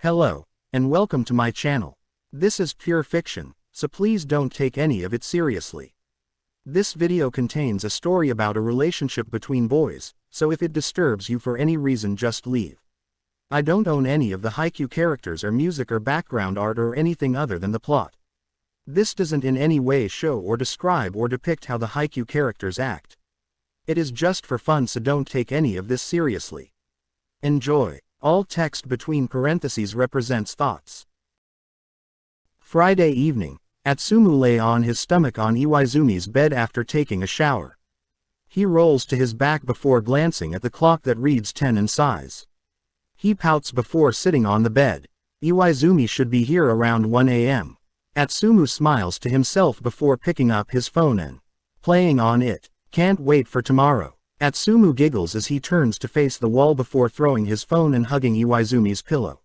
Hello, and welcome to my channel. This is pure fiction, so please don't take any of it seriously. This video contains a story about a relationship between boys, so if it disturbs you for any reason just leave. I don't own any of the Haikyuu characters or music or background art or anything other than the plot. This doesn't in any way show or describe or depict how the Haikyuu characters act. It is just for fun, so don't take any of this seriously. Enjoy. All text between parentheses represents thoughts. Friday evening, Atsumu lay on his stomach on Iwaizumi's bed after taking a shower. He rolls to his back before glancing at the clock that reads 10 in size. He pouts before sitting on the bed. Iwaizumi should be here around 1 a.m. Atsumu smiles to himself before picking up his phone and playing on it. Can't wait for tomorrow. Atsumu giggles as he turns to face the wall before throwing his phone and hugging Iwaizumi's pillow.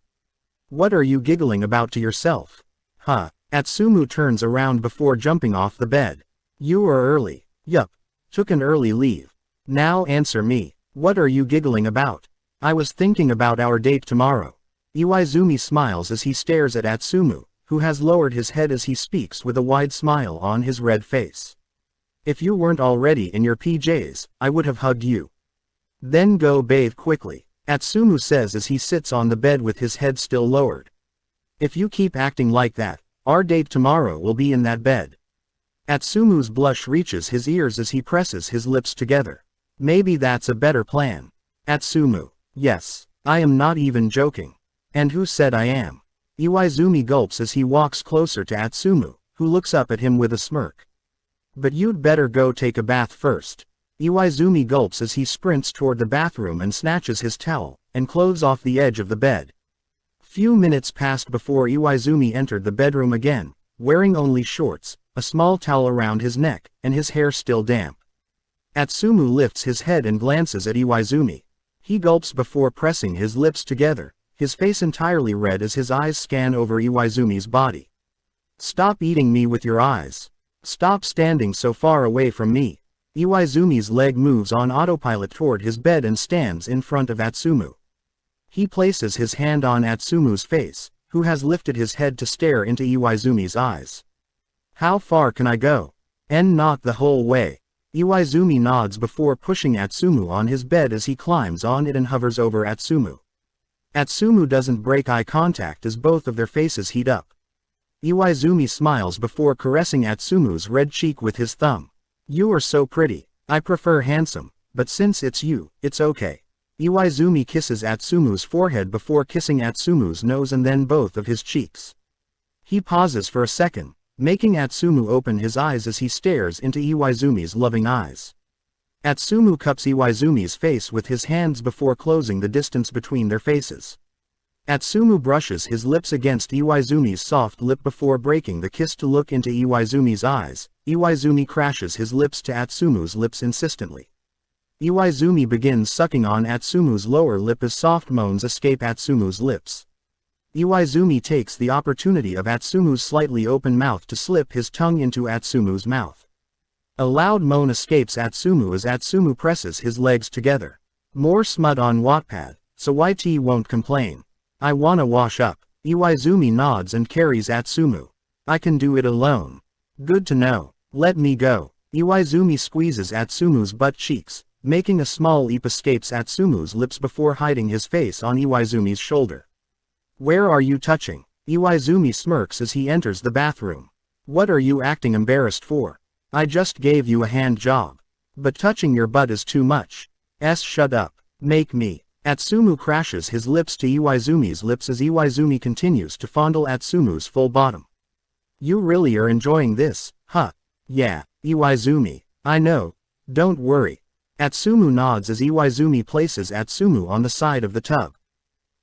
What are you giggling about to yourself? Huh? Atsumu turns around before jumping off the bed. You are early. Yup. Took an early leave. Now answer me. What are you giggling about? I was thinking about our date tomorrow. Iwaizumi smiles as he stares at Atsumu, who has lowered his head as he speaks with a wide smile on his red face. If you weren't already in your PJs, I would have hugged you. Then go bathe quickly, Atsumu says as he sits on the bed with his head still lowered. If you keep acting like that, our date tomorrow will be in that bed. Atsumu's blush reaches his ears as he presses his lips together. Maybe that's a better plan. Atsumu. Yes, I am not even joking. And who said I am? Iwaizumi gulps as he walks closer to Atsumu, who looks up at him with a smirk. But you'd better go take a bath first. Iwaizumi gulps as he sprints toward the bathroom and snatches his towel and clothes off the edge of the bed. Few minutes passed before Iwaizumi entered the bedroom again, wearing only shorts, a small towel around his neck, and his hair still damp. Atsumu lifts his head and glances at Iwaizumi. He gulps before pressing his lips together, his face entirely red as his eyes scan over Iwaizumi's body. Stop eating me with your eyes. Stop standing so far away from me. Iwaizumi's leg moves on autopilot toward his bed and stands in front of Atsumu. He places his hand on Atsumu's face, who has lifted his head to stare into Iwaizumi's eyes. How far can I go? And not the whole way. Iwaizumi nods before pushing Atsumu on his bed as he climbs on it and hovers over Atsumu. Atsumu doesn't break eye contact as both of their faces heat up. Iwaizumi smiles before caressing Atsumu's red cheek with his thumb. You are so pretty. I prefer handsome, but since it's you, it's okay. Iwaizumi kisses Atsumu's forehead before kissing Atsumu's nose and then both of his cheeks. He pauses for a second, making Atsumu open his eyes as he stares into Iwaizumi's loving eyes. Atsumu cups Iwaizumi's face with his hands before closing the distance between their faces. Atsumu brushes his lips against Iwaizumi's soft lip before breaking the kiss to look into Iwaizumi's eyes. Iwaizumi crashes his lips to Atsumu's lips insistently. Iwaizumi begins sucking on Atsumu's lower lip as soft moans escape Atsumu's lips. Iwaizumi takes the opportunity of Atsumu's slightly open mouth to slip his tongue into Atsumu's mouth. A loud moan escapes Atsumu as Atsumu presses his legs together. More smut on Wattpad, so YT won't complain. I wanna wash up. Iwaizumi nods and carries Atsumu. I can do it alone. Good to know. Let me go. Iwaizumi squeezes Atsumu's butt cheeks, making a small leap escapes Atsumu's lips before hiding his face on Iwaizumi's shoulder. Where are you touching? Iwaizumi smirks as he enters the bathroom. What are you acting embarrassed for? I just gave you a hand job. But touching your butt is too much. Shut up. Make me. Atsumu crashes his lips to Iwaizumi's lips as Iwaizumi continues to fondle Atsumu's full bottom. You really are enjoying this, huh? Yeah, Iwaizumi. I know. Don't worry. Atsumu nods as Iwaizumi places Atsumu on the side of the tub.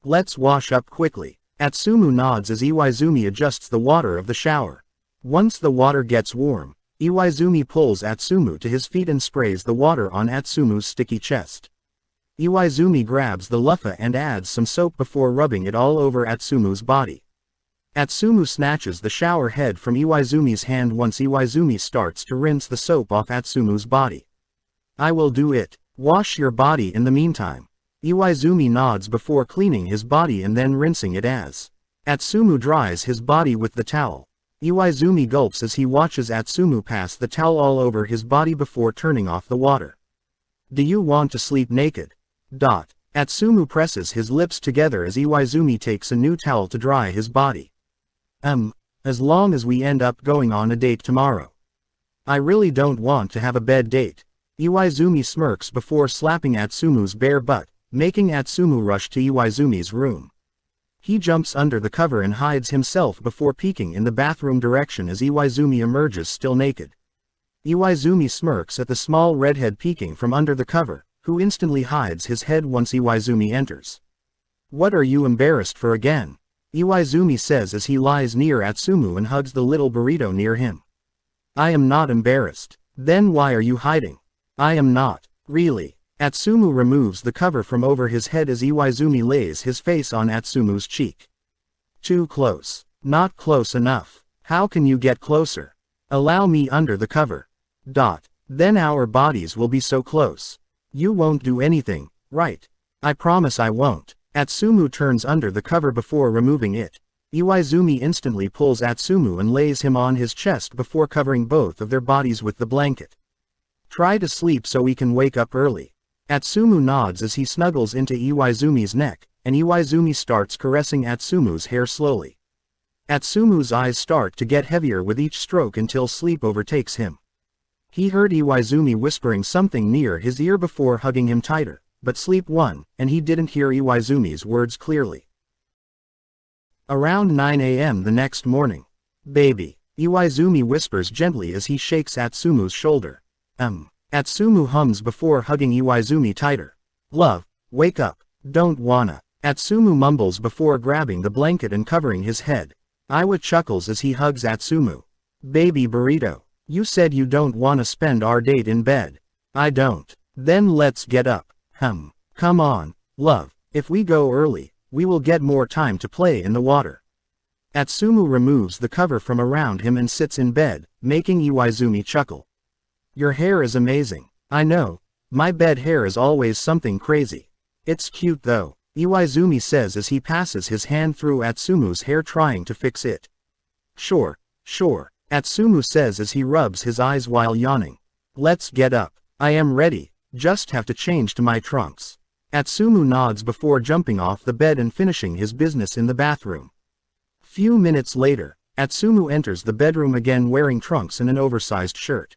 Let's wash up quickly. Atsumu nods as Iwaizumi adjusts the water of the shower. Once the water gets warm, Iwaizumi pulls Atsumu to his feet and sprays the water on Atsumu's sticky chest. Iwaizumi grabs the loofah and adds some soap before rubbing it all over Atsumu's body. Atsumu snatches the shower head from Iwaizumi's hand once Iwaizumi starts to rinse the soap off Atsumu's body. I will do it. Wash your body in the meantime. Iwaizumi nods before cleaning his body and then rinsing it as Atsumu dries his body with the towel. Iwaizumi gulps as he watches Atsumu pass the towel all over his body before turning off the water. Do you want to sleep naked? Atsumu presses his lips together as Iwaizumi takes a new towel to dry his body. As long as we end up going on a date tomorrow. I really don't want to have a bed date. Iwaizumi smirks before slapping Atsumu's bare butt, making Atsumu rush to Iwaizumi's room. He jumps under the cover and hides himself before peeking in the bathroom direction as Iwaizumi emerges still naked. Iwaizumi smirks at the small redhead peeking from under the cover, who instantly hides his head once Iwaizumi enters. What are you embarrassed for again? Iwaizumi says as he lies near Atsumu and hugs the little burrito near him. I am not embarrassed. Then why are you hiding? I am not. Really. Atsumu removes the cover from over his head as Iwaizumi lays his face on Atsumu's cheek. Too close. Not close enough. How can you get closer? Allow me under the cover. Then our bodies will be so close. You won't do anything, right? I promise I won't. Atsumu turns under the cover before removing it. Iwaizumi instantly pulls Atsumu and lays him on his chest before covering both of their bodies with the blanket. Try to sleep so we can wake up early. Atsumu nods as he snuggles into Iwaizumi's neck, and Iwaizumi starts caressing Atsumu's hair slowly. Atsumu's eyes start to get heavier with each stroke until sleep overtakes him. He heard Iwaizumi whispering something near his ear before hugging him tighter, but sleep won, and he didn't hear Iwaizumi's words clearly. Around 9 a.m. the next morning. Baby, Iwaizumi whispers gently as he shakes Atsumu's shoulder. Atsumu hums before hugging Iwaizumi tighter. Love, wake up, don't wanna. Atsumu mumbles before grabbing the blanket and covering his head. Iwa chuckles as he hugs Atsumu. Baby burrito, you said you don't wanna spend our date in bed. I don't. Then let's get up. Come on, love, if we go early, we will get more time to play in the water. Atsumu removes the cover from around him and sits in bed, making Iwaizumi chuckle. Your hair is amazing. I know. My bed hair is always something crazy. It's cute though, Iwaizumi says as he passes his hand through Atsumu's hair trying to fix it. Sure, Atsumu says as he rubs his eyes while yawning. Let's get up. I am ready, just have to change to my trunks. Atsumu nods before jumping off the bed and finishing his business in the bathroom. Few minutes later, Atsumu enters the bedroom again wearing trunks and an oversized shirt.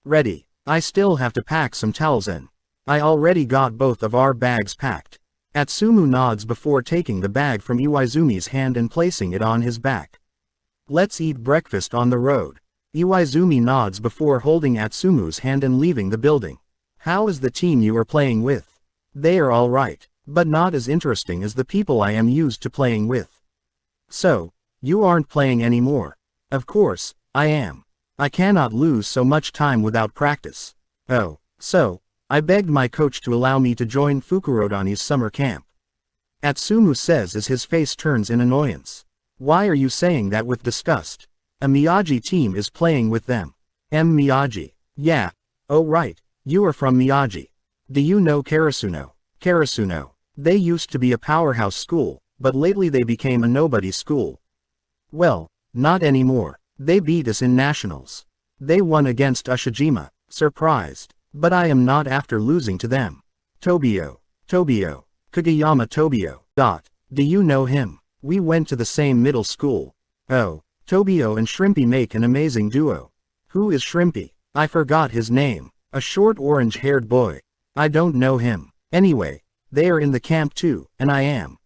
Ready. I still have to pack some towels in. I already got both of our bags packed. Atsumu nods before taking the bag from Iwaizumi's hand and placing it on his back. Let's eat breakfast on the road. Iwaizumi nods before holding Atsumu's hand and leaving the building. How is the team you are playing with? They are alright, but not as interesting as the people I am used to playing with. So, you aren't playing anymore? Of course, I am. I cannot lose so much time without practice. Oh, so, I begged my coach to allow me to join Fukurodani's summer camp. Atsumu says as his face turns in annoyance. Why are you saying that with disgust? A Miyagi team is playing with them. Miyagi. Yeah. Oh right, you are from Miyagi. Do you know Karasuno? Karasuno. They used to be a powerhouse school, but lately they became a nobody school. Well, not anymore. They beat us in nationals. They won against Ushijima, surprised. But I am not after losing to them. Tobio. Kageyama Tobio. Do you know him? We went to the same middle school. Oh, Tobio and Shrimpy make an amazing duo. Who is Shrimpy? I forgot his name. A short orange-haired boy. I don't know him. Anyway, they are in the camp too, and I am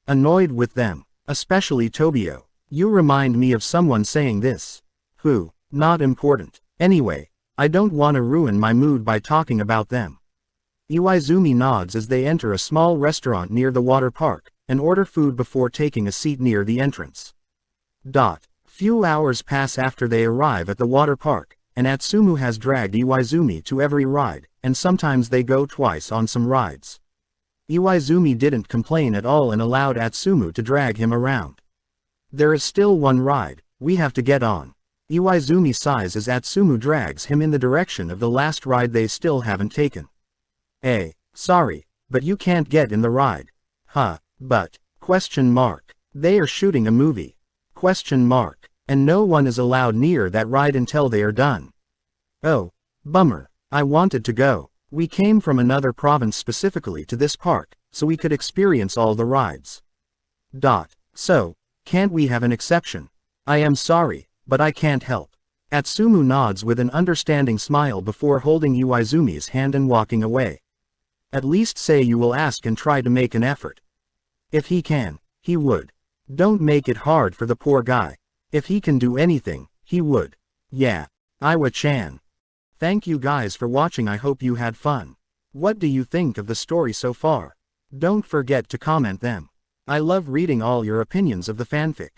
annoyed with them. Especially Tobio. You remind me of someone saying this. Who? Not important. Anyway, I don't want to ruin my mood by talking about them. Iwaizumi nods as they enter a small restaurant near the water park, and order food before taking a seat near the entrance. Few hours pass after they arrive at the water park, and Atsumu has dragged Iwaizumi to every ride, and sometimes they go twice on some rides. Iwaizumi didn't complain at all and allowed Atsumu to drag him around. There is still one ride, we have to get on. Iwaizumi sighs as Atsumu drags him in the direction of the last ride they still haven't taken. Sorry, But you can't get in the ride. Huh, but, question mark. They are shooting a movie. Question mark. And no one is allowed near that ride until they are done. Oh, bummer. I wanted to go. We came from another province specifically to this park, so we could experience all the rides. So, can't we have an exception? I am sorry, but I can't help. Atsumu nods with an understanding smile before holding Iwaizumi's hand and walking away. At least say you will ask and try to make an effort. If he can, he would. Don't make it hard for the poor guy. If he can do anything, he would. Yeah. Iwa-chan. Thank you guys for watching. I hope you had fun. What do you think of the story so far? Don't forget to comment them. I love reading all your opinions of the fanfic.